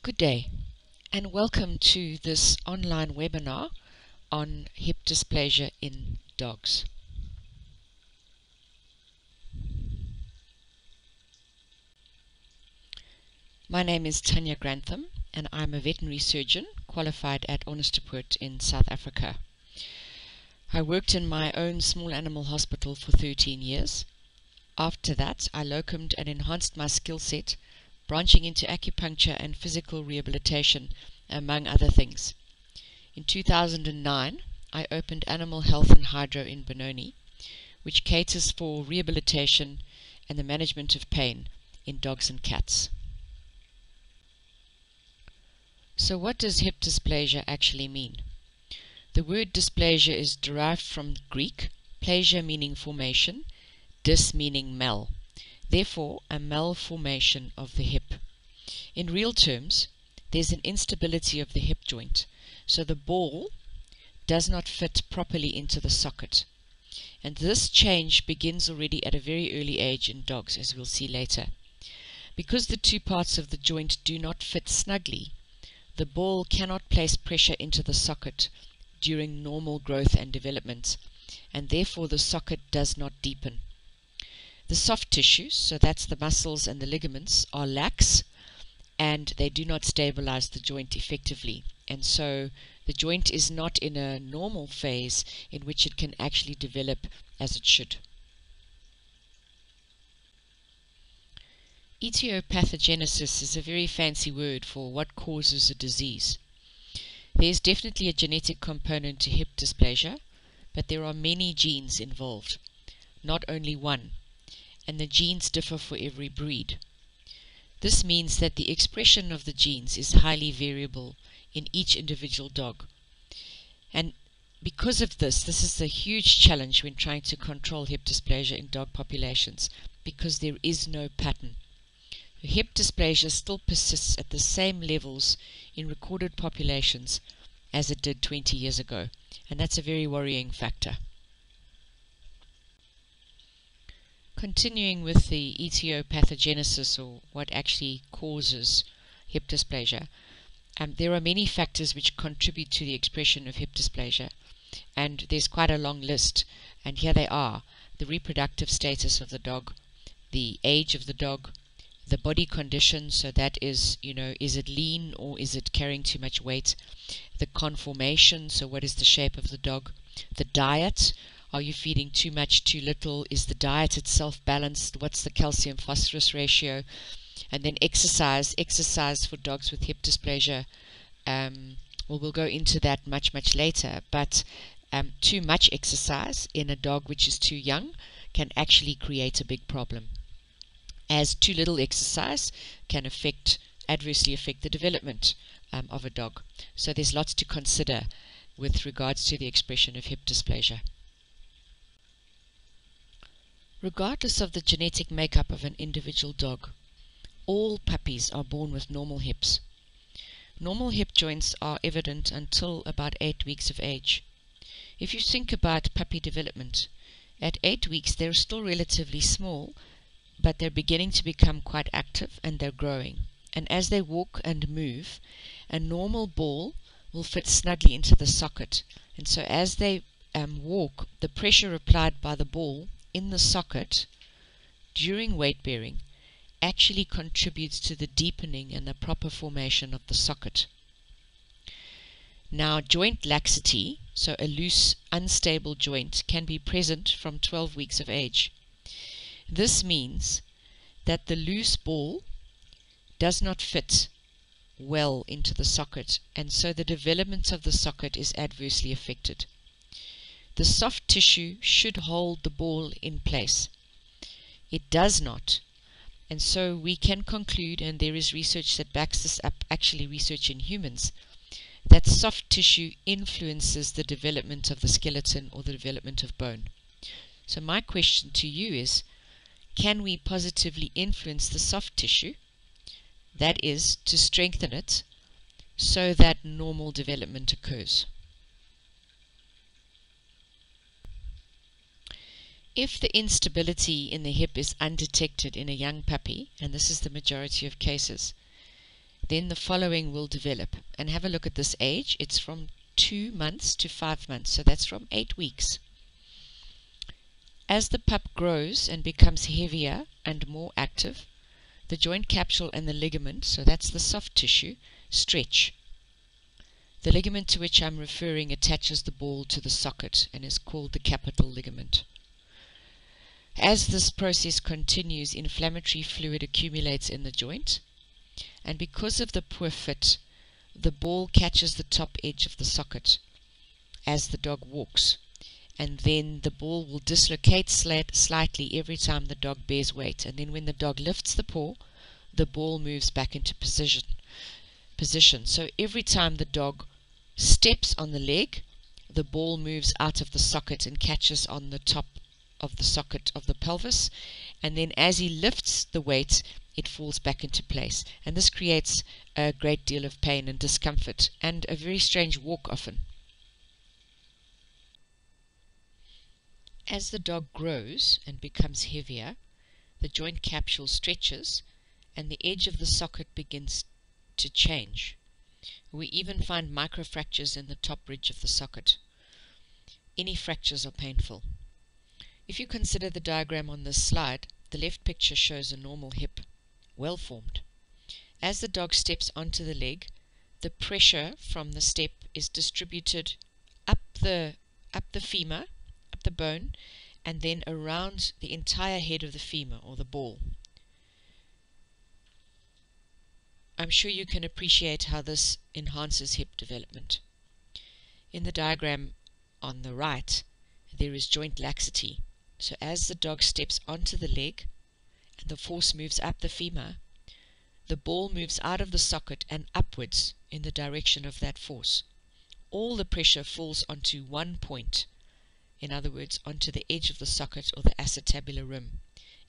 Good day, and welcome to this online webinar on hip dysplasia in dogs. My name is Tanya Grantham, and I'm a veterinary surgeon qualified at Onderstepoort in South Africa. I worked in my own small animal hospital for 13 years. After that, I locumed and enhanced my skill set, branching into acupuncture and physical rehabilitation, among other things. In 2009, I opened Animal Health and Hydro in Benoni, which caters for rehabilitation and the management of pain in dogs and cats. So what does hip dysplasia actually mean? The word dysplasia is derived from Greek, plasia meaning formation, dys meaning mal. Therefore, a malformation of the hip. In real terms, there's an instability of the hip joint, so the ball does not fit properly into the socket. And this change begins already at a very early age in dogs, as we'll see later. Because the two parts of the joint do not fit snugly, the ball cannot place pressure into the socket during normal growth and development, and therefore the socket does not deepen. The soft tissues, so that's the muscles and the ligaments, are lax and they do not stabilize the joint effectively. And so the joint is not in a normal phase in which it can actually develop as it should. AETIOPATHOGENESIS is a very fancy word for what causes a disease. There is definitely a genetic component to hip dysplasia, but there are many genes involved, not only one. And the genes differ for every breed. This means that the expression of the genes is highly variable in each individual dog. And because of this is a huge challenge when trying to control hip dysplasia in dog populations, because there is no pattern. Hip dysplasia still persists at the same levels in recorded populations as it did 20 years ago, and that's a very worrying factor. Continuing with the etiopathogenesis, or what actually causes hip dysplasia, there are many factors which contribute to the expression of hip dysplasia, and there's quite a long list, and here they are: the reproductive status of the dog, the age of the dog, the body condition, so that is, is it lean or is it carrying too much weight, the conformation, so what is the shape of the dog, the diet, are you feeding too much, too little? Is the diet itself balanced? What's the calcium-phosphorus ratio? And then exercise for dogs with hip dysplasia. We'll go into that much later. But too much exercise in a dog which is too young can actually create a big problem, as too little exercise can adversely affect the development of a dog. So there's lots to consider with regards to the expression of hip dysplasia. Regardless of the genetic makeup of an individual dog, all puppies are born with normal hips. Normal hip joints are evident until about 8 weeks of age. If you think about puppy development, at 8 weeks they're still relatively small, but they're beginning to become quite active and they're growing. And as they walk and move, a normal ball will fit snugly into the socket. And so as they walk, the pressure applied by the ball in the socket during weight bearing actually contributes to the deepening and the proper formation of the socket. Now, joint laxity, so a loose, unstable joint, can be present from 12 weeks of age. This means that the loose ball does not fit well into the socket, and so the development of the socket is adversely affected. The soft tissue should hold the ball in place. It does not. And so we can conclude, and there is research that backs this up, actually research in humans, that soft tissue influences the development of the skeleton or the development of bone. So my question to you is, can we positively influence the soft tissue? That is, to strengthen it so that normal development occurs. If the instability in the hip is undetected in a young puppy, and this is the majority of cases, then the following will develop. And have a look at this age. It's from 2 months to 5 months, so that's from 8 weeks. As the pup grows and becomes heavier and more active, the joint capsule and the ligament, so that's the soft tissue, stretch. The ligament to which I'm referring attaches the ball to the socket and is called the capital ligament. As this process continues, inflammatory fluid accumulates in the joint, and because of the poor fit, the ball catches the top edge of the socket as the dog walks, and then the ball will dislocate slightly every time the dog bears weight, and then when the dog lifts the paw, the ball moves back into position. So every time the dog steps on the leg, the ball moves out of the socket and catches on the top of the socket of the pelvis, and then as he lifts the weight, it falls back into place, and this creates a great deal of pain and discomfort and a very strange walk often. As the dog grows and becomes heavier, the joint capsule stretches and the edge of the socket begins to change. We even find microfractures in the top ridge of the socket. Any fractures are painful. If you consider the diagram on this slide, the left picture shows a normal hip, well formed. As the dog steps onto the leg, the pressure from the step is distributed up the femur, up the bone, and then around the entire head of the femur, or the ball. I'm sure you can appreciate how this enhances hip development. In the diagram on the right, there is joint laxity. So as the dog steps onto the leg and the force moves up the femur, the ball moves out of the socket and upwards in the direction of that force. All the pressure falls onto one point, in other words, onto the edge of the socket or the acetabular rim,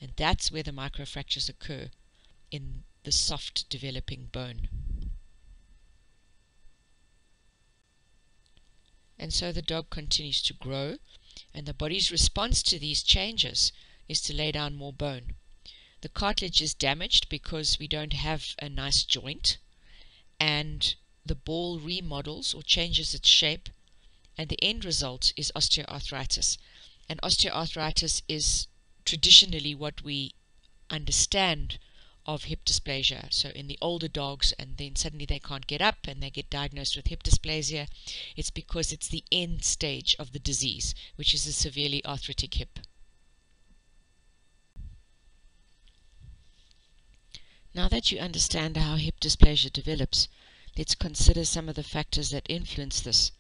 and that's where the microfractures occur in the soft developing bone. And so the dog continues to grow, and the body's response to these changes is to lay down more bone. The cartilage is damaged because we don't have a nice joint, and the ball remodels or changes its shape, and the end result is osteoarthritis. And osteoarthritis is traditionally what we understand of hip dysplasia. So in the older dogs, and then suddenly they can't get up and they get diagnosed with hip dysplasia, it's because it's the end stage of the disease, which is a severely arthritic hip. Now that you understand how hip dysplasia develops, let's consider some of the factors that influence this,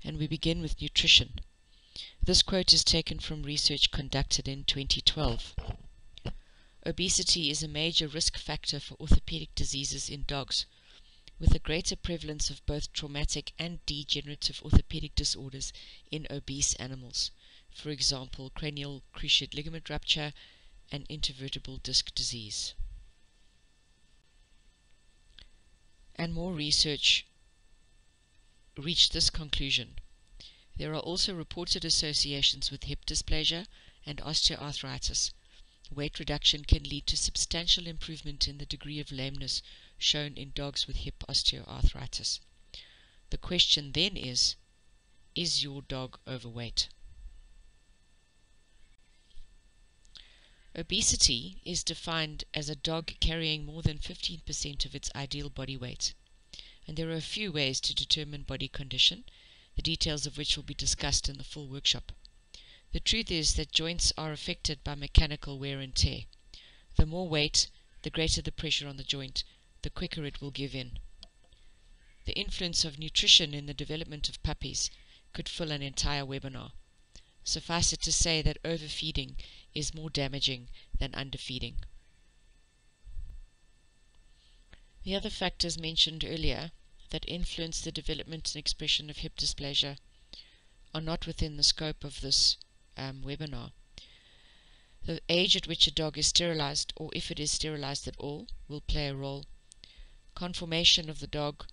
and we begin with nutrition. This quote is taken from research conducted in 2012. Obesity is a major risk factor for orthopedic diseases in dogs, with a greater prevalence of both traumatic and degenerative orthopedic disorders in obese animals, for example, cranial cruciate ligament rupture and intervertebral disc disease. And more research reached this conclusion. There are also reported associations with hip dysplasia and osteoarthritis. Weight reduction can lead to substantial improvement in the degree of lameness shown in dogs with hip osteoarthritis. The question then is your dog overweight? Obesity is defined as a dog carrying more than 15% of its ideal body weight, and there are a few ways to determine body condition, the details of which will be discussed in the full workshop. The truth is that joints are affected by mechanical wear and tear. The more weight, the greater the pressure on the joint, the quicker it will give in. The influence of nutrition in the development of puppies could fill an entire webinar. Suffice it to say that overfeeding is more damaging than underfeeding. The other factors mentioned earlier that influence the development and expression of hip dysplasia are not within the scope of this webinar. The age at which a dog is sterilized, or if it is sterilized at all, will play a role. Conformation of the dog,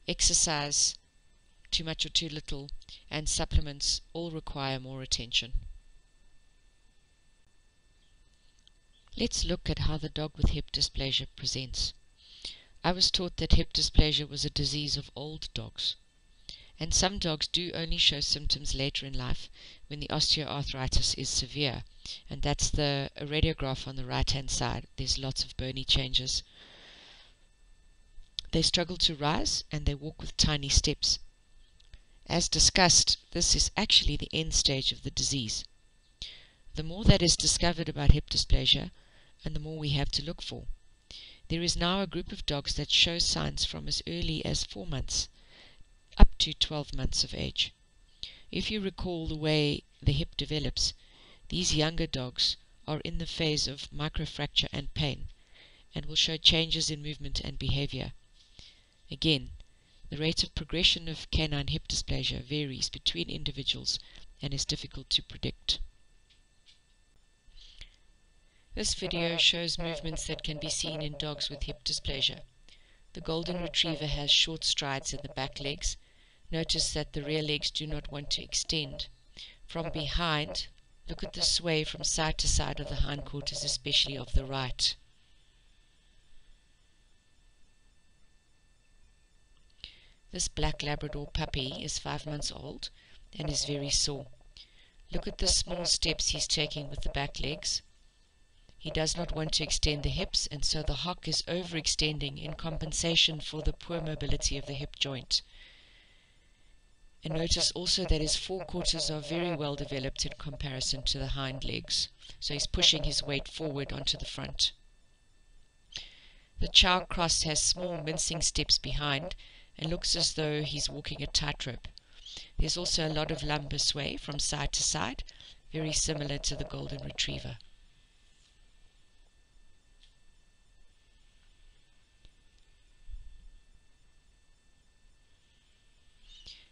exercise, too much or too little, and supplements all require more attention. Let's look at how the dog with hip dysplasia presents. I was taught that hip dysplasia was a disease of old dogs, and some dogs do only show symptoms later in life when the osteoarthritis is severe, and that's the radiograph on the right hand side. There's lots of bony changes. They struggle to rise and they walk with tiny steps. As discussed, this is actually the end stage of the disease. The more that is discovered about hip dysplasia, and the more we have to look for. There is now a group of dogs that show signs from as early as 4 months up to 12 months of age. If you recall the way the hip develops, these younger dogs are in the phase of microfracture and pain, and will show changes in movement and behavior. Again, the rate of progression of canine hip dysplasia varies between individuals and is difficult to predict. This video shows movements that can be seen in dogs with hip dysplasia. The golden retriever has short strides in the back legs. Notice that the rear legs do not want to extend. From behind, look at the sway from side to side of the hindquarters, especially of the right. This black Labrador puppy is 5 months old and is very sore. Look at the small steps he's taking with the back legs. He does not want to extend the hips, and so the hock is overextending in compensation for the poor mobility of the hip joint. And notice also that his forequarters are very well developed in comparison to the hind legs, so he's pushing his weight forward onto the front. The chow cross has small mincing steps behind and looks as though he's walking a tightrope. There's also a lot of lumbar sway from side to side, very similar to the golden retriever.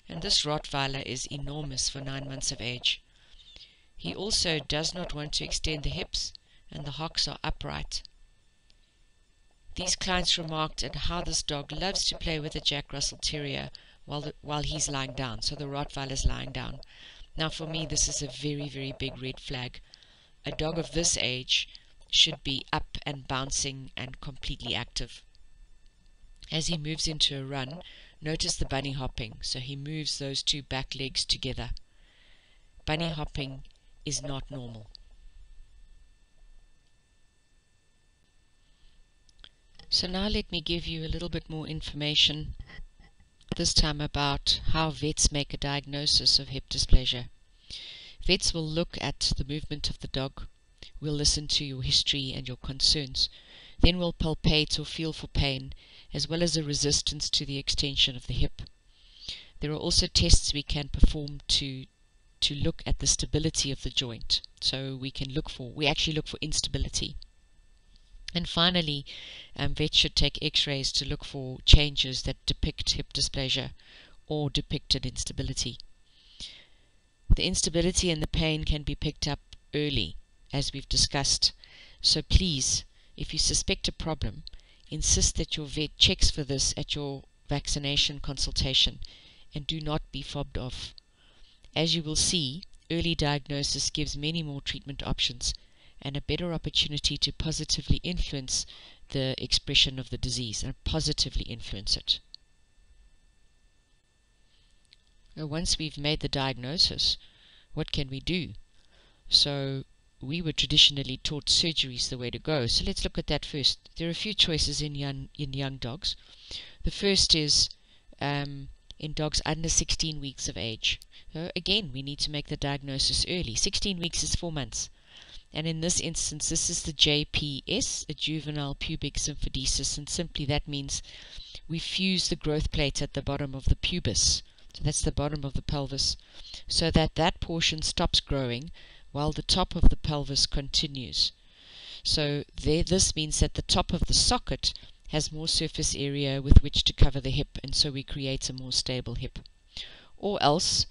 And this Rottweiler is enormous for 9 months of age. He also does not want to extend the hips, and the hocks are upright. These clients remarked at how this dog loves to play with a Jack Russell Terrier while he's lying down, so the Rottweiler is lying down. Now for me this is a very, very big red flag. A dog of this age should be up and bouncing and completely active. As he moves into a run, notice the bunny hopping, so he moves those two back legs together. Bunny hopping is not normal. So now let me give you a little bit more information, this time about how vets make a diagnosis of hip dysplasia. Vets will look at the movement of the dog, will listen to your history and your concerns, then will palpate or feel for pain, as well as a resistance to the extension of the hip. There are also tests we can perform to look at the stability of the joint. So we actually look for instability. And finally, vets should take x-rays to look for changes that depict hip dysplasia or depicted instability. The instability and the pain can be picked up early, as we've discussed. So please, if you suspect a problem, insist that your vet checks for this at your vaccination consultation, and do not be fobbed off. As you will see, early diagnosis gives many more treatment options and a better opportunity to positively influence the expression of the disease and positively influence it. Now, once we've made the diagnosis, what can we do? So we were traditionally taught surgery is the way to go. So let's look at that first. There are a few choices in young dogs. The first is in dogs under 16 weeks of age. So again, we need to make the diagnosis early. 16 weeks is 4 months. And in this instance, this is the JPS, a juvenile pubic symphydesis, and simply that means we fuse the growth plate at the bottom of the pubis. So that's the bottom of the pelvis, so that that portion stops growing while the top of the pelvis continues. So this means that the top of the socket has more surface area with which to cover the hip, and so we create a more stable hip. Or else,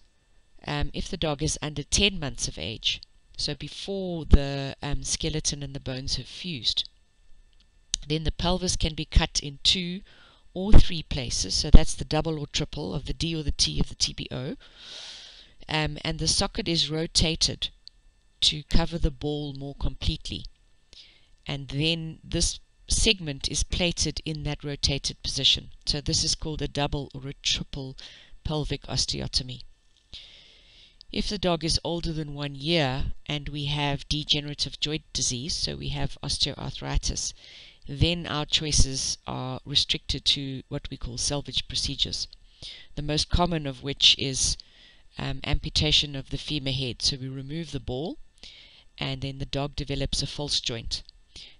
if the dog is under 10 months of age, so before the skeleton and the bones have fused, then the pelvis can be cut in 2 or 3 places. So that's the double or triple of the D or the T of the TPO. And the socket is rotated to cover the ball more completely. And then this segment is plated in that rotated position. So this is called a double or a triple pelvic osteotomy. If the dog is older than 1 year and we have degenerative joint disease, so we have osteoarthritis, then our choices are restricted to what we call salvage procedures. The most common of which is amputation of the femur head. So we remove the ball and then the dog develops a false joint.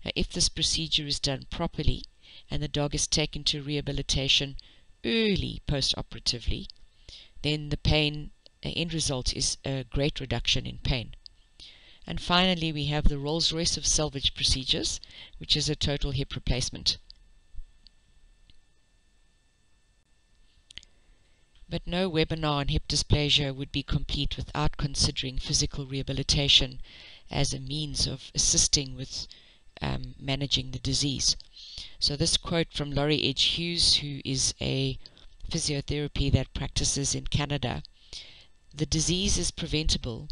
Now, if this procedure is done properly and the dog is taken to rehabilitation early post-operatively, then the end result is a great reduction in pain. And finally, we have the Rolls-Royce of salvage procedures, which is a total hip replacement. But no webinar on hip dysplasia would be complete without considering physical rehabilitation as a means of assisting with managing the disease. So this quote from Laurie Edge Hughes, who is a physiotherapy that practices in Canada: "The disease is preventable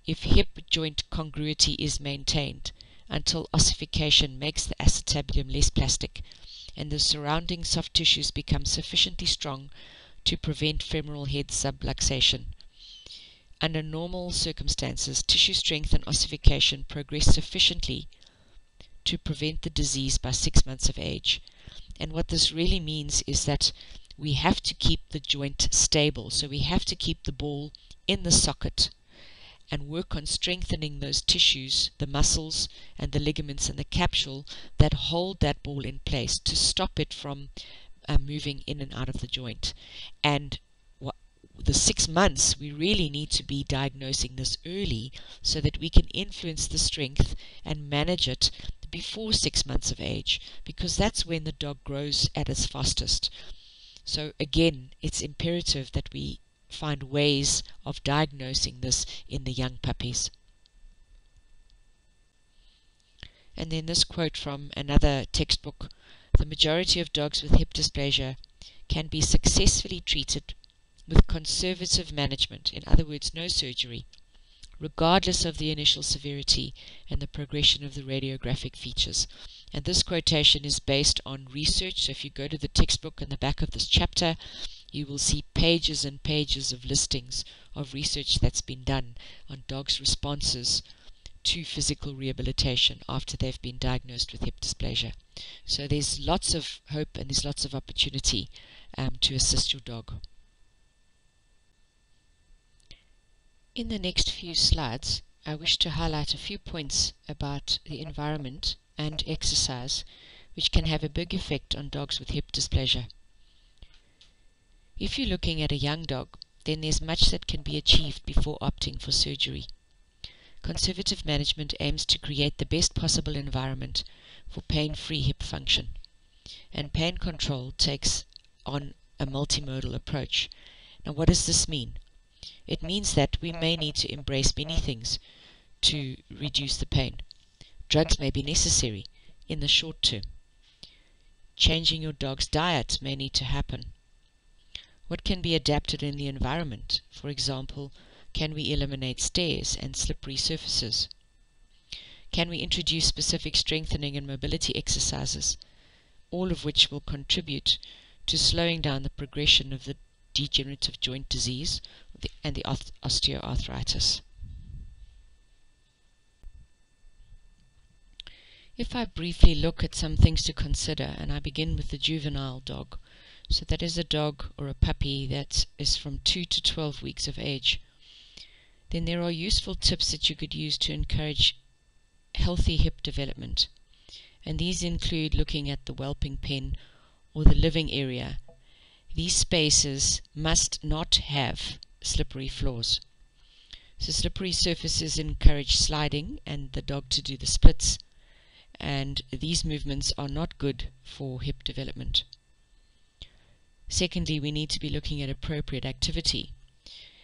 if hip joint congruity is maintained until ossification makes the acetabulum less plastic and the surrounding soft tissues become sufficiently strong to prevent femoral head subluxation. Under normal circumstances, tissue strength and ossification progress sufficiently to prevent the disease by 6 months of age." And what this really means is that we have to keep the joint stable. So we have to keep the ball in the socket and work on strengthening those tissues, the muscles and the ligaments and the capsule that hold that ball in place to stop it from moving in and out of the joint. And the 6 months, we really need to be diagnosing this early so that we can influence the strength and manage it before 6 months of age, because that's when the dog grows at its fastest. So again, it's imperative that we find ways of diagnosing this in the young puppies. And then this quote from another textbook: "The majority of dogs with hip dysplasia can be successfully treated with conservative management, in other words, no surgery, regardless of the initial severity and the progression of the radiographic features." And this quotation is based on research. So if you go to the textbook in the back of this chapter, you will see pages and pages of listings of research that's been done on dogs' responses to physical rehabilitation after they've been diagnosed with hip dysplasia. So there's lots of hope and there's lots of opportunity to assist your dog. In the next few slides, I wish to highlight a few points about the environment and exercise which can have a big effect on dogs with hip dysplasia. If you're looking at a young dog, then there's much that can be achieved before opting for surgery. Conservative management aims to create the best possible environment for pain-free hip function, and pain control takes on a multimodal approach. Now, what does this mean? It means that we may need to embrace many things to reduce the pain. Drugs may be necessary in the short term. Changing your dog's diet may need to happen. What can be adapted in the environment? For example, can we eliminate stairs and slippery surfaces? Can we introduce specific strengthening and mobility exercises, all of which will contribute to slowing down the progression of the degenerative joint disease and the osteoarthritis? If I briefly look at some things to consider, and I begin with the juvenile dog, so that is a dog or a puppy that is from 2 to 12 weeks of age, then there are useful tips that you could use to encourage healthy hip development. And these include looking at the whelping pen or the living area. These spaces must not have slippery floors. So slippery surfaces encourage sliding and the dog to do the splits, and these movements are not good for hip development. Secondly, we need to be looking at appropriate activity.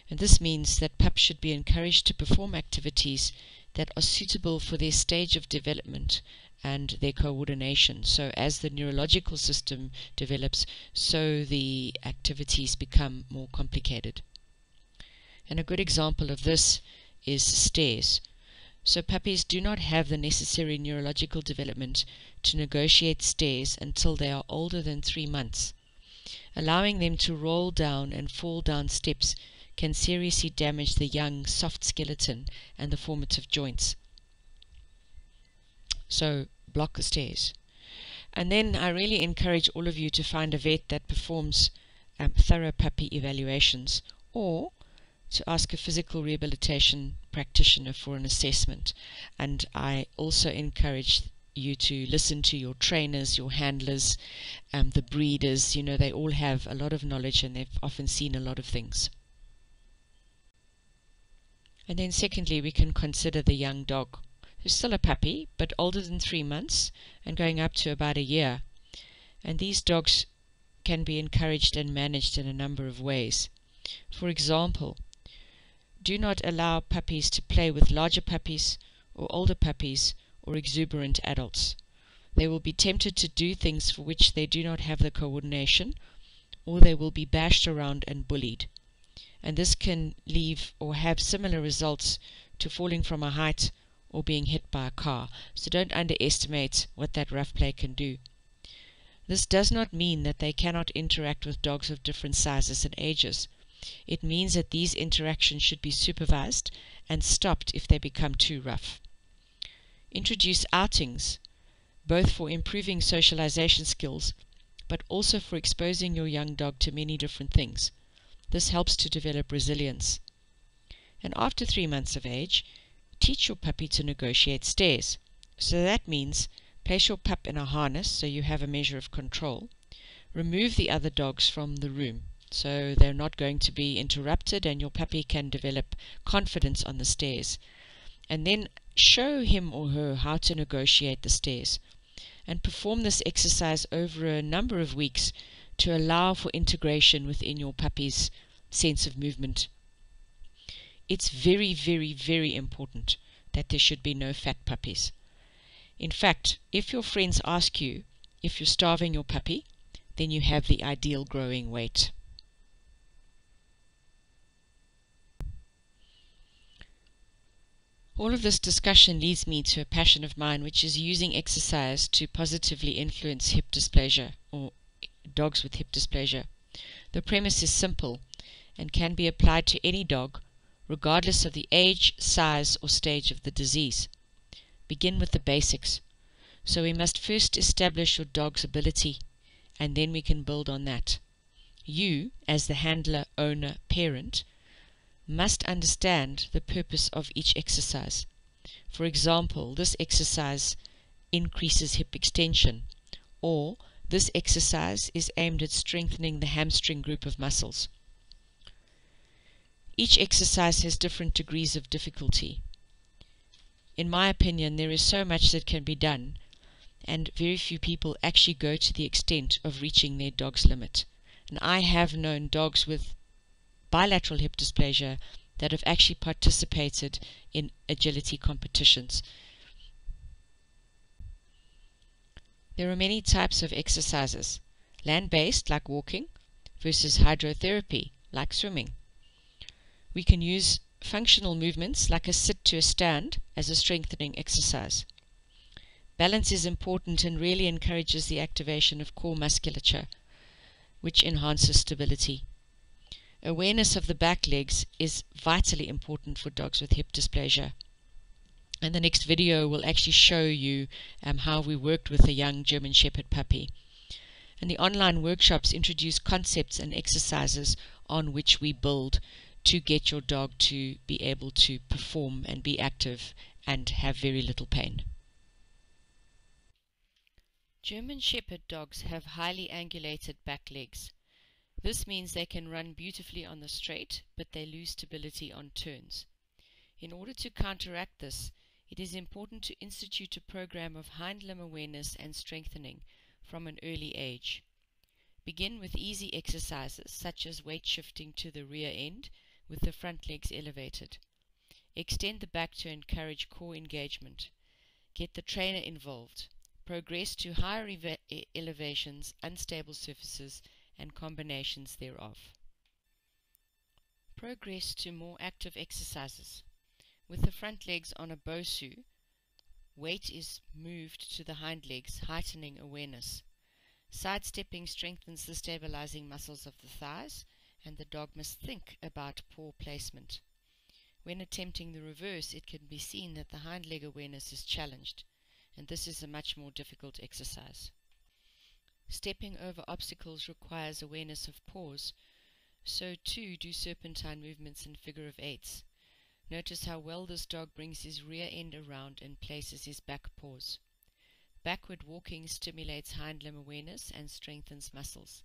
And this means that pups should be encouraged to perform activities that are suitable for their stage of development and their coordination. So as the neurological system develops, so the activities become more complicated. And a good example of this is stairs. So puppies do not have the necessary neurological development to negotiate stairs until they are older than 3 months. Allowing them to roll down and fall down steps can seriously damage the young soft skeleton and the formative joints. So block the stairs. And then I really encourage all of you to find a vet that performs thorough puppy evaluations, or to ask a physical rehabilitation practitioner for an assessment. And I also encourage you to listen to your trainers, your handlers, the breeders. You know, they all have a lot of knowledge and they've often seen a lot of things. And then secondly, we can consider the young dog, who's still a puppy, but older than 3 months and going up to about a year. And these dogs can be encouraged and managed in a number of ways. For example, do not allow puppies to play with larger puppies or older puppies or exuberant adults. They will be tempted to do things for which they do not have the coordination, or they will be bashed around and bullied. And this can leave or have similar results to falling from a height or being hit by a car. So don't underestimate what that rough play can do. This does not mean that they cannot interact with dogs of different sizes and ages. It means that these interactions should be supervised and stopped if they become too rough. Introduce outings, both for improving socialization skills, but also for exposing your young dog to many different things. This helps to develop resilience. And after 3 months of age, teach your puppy to negotiate stairs. So that means place your pup in a harness so you have a measure of control. Remove the other dogs from the room so they're not going to be interrupted and your puppy can develop confidence on the stairs. And then show him or her how to negotiate the stairs. And perform this exercise over a number of weeks to allow for integration within your puppy's sense of movement. It's very, very, very important that there should be no fat puppies. In fact, if your friends ask you if you're starving your puppy, then you have the ideal growing weight. All of this discussion leads me to a passion of mine, which is using exercise to positively influence hip dysplasia, or dogs with hip dysplasia. The premise is simple and can be applied to any dog, regardless of the age, size, or stage of the disease. Begin with the basics. So we must first establish your dog's ability, and then we can build on that. You, as the handler, owner, parent, must understand the purpose of each exercise. For example, this exercise increases hip extension, or this exercise is aimed at strengthening the hamstring group of muscles. Each exercise has different degrees of difficulty. In my opinion, there is so much that can be done, and very few people actually go to the extent of reaching their dog's limit. And I have known dogs with bilateral hip dysplasia that have actually participated in agility competitions. There are many types of exercises, land-based like walking versus hydrotherapy like swimming. We can use functional movements like a sit to a stand as a strengthening exercise. Balance is important and really encourages the activation of core musculature, which enhances stability. Awareness of the back legs is vitally important for dogs with hip dysplasia. And the next video will actually show you how we worked with a young German Shepherd puppy. And the online workshops introduce concepts and exercises on which we build to get your dog to be able to perform and be active and have very little pain. German Shepherd dogs have highly angulated back legs. This means they can run beautifully on the straight, but they lose stability on turns. In order to counteract this, it is important to institute a program of hind limb awareness and strengthening from an early age. Begin with easy exercises such as weight shifting to the rear end with the front legs elevated. Extend the back to encourage core engagement. Get the trainer involved. Progress to higher elevations, unstable surfaces, and combinations thereof. Progress to more active exercises. With the front legs on a bosu, weight is moved to the hind legs, heightening awareness. Sidestepping strengthens the stabilizing muscles of the thighs, and the dog must think about paw placement. When attempting the reverse, it can be seen that the hind leg awareness is challenged, and this is a much more difficult exercise. Stepping over obstacles requires awareness of paws, so too do serpentine movements and figure of eights. Notice how well this dog brings his rear end around and places his back paws. Backward walking stimulates hind limb awareness and strengthens muscles.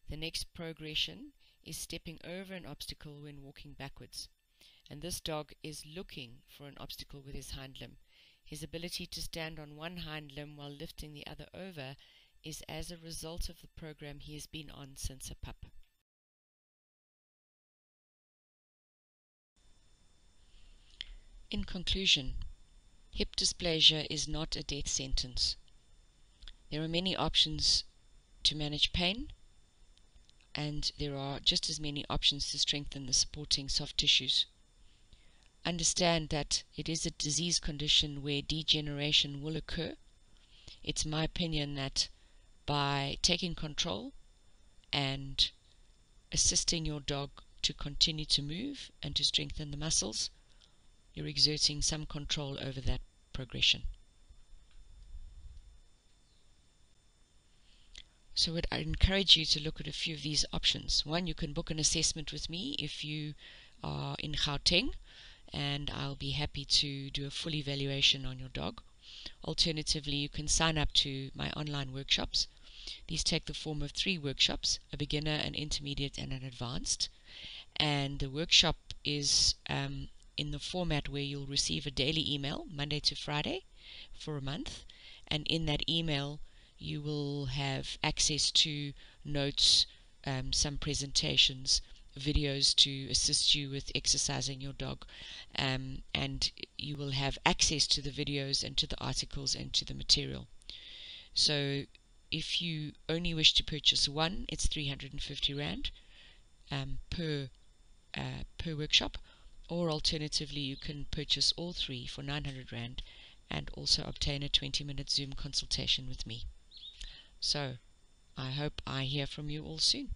The next progression is stepping over an obstacle when walking backwards, and this dog is looking for an obstacle with his hind limb. His ability to stand on one hind limb while lifting the other over is as a result of the program he has been on since a pup. In conclusion, hip dysplasia is not a death sentence. There are many options to manage pain, and there are just as many options to strengthen the supporting soft tissues. Understand that it is a disease condition where degeneration will occur. It's my opinion that by taking control and assisting your dog to continue to move and to strengthen the muscles, you're exerting some control over that progression. So I encourage you to look at a few of these options. One, you can book an assessment with me if you are in Gauteng, and I'll be happy to do a full evaluation on your dog. Alternatively, you can sign up to my online workshops. These take the form of 3 workshops, a beginner, an intermediate, and an advanced. And the workshop is in the format where you'll receive a daily email, Monday to Friday, for a month. And in that email, you will have access to notes, some presentations, videos to assist you with exercising your dog, and you will have access to the videos and to the articles and to the material. So if you only wish to purchase one, it's 350 Rand per workshop, or alternatively you can purchase all 3 for 900 Rand and also obtain a 20-minute Zoom consultation with me. So I hope I hear from you all soon.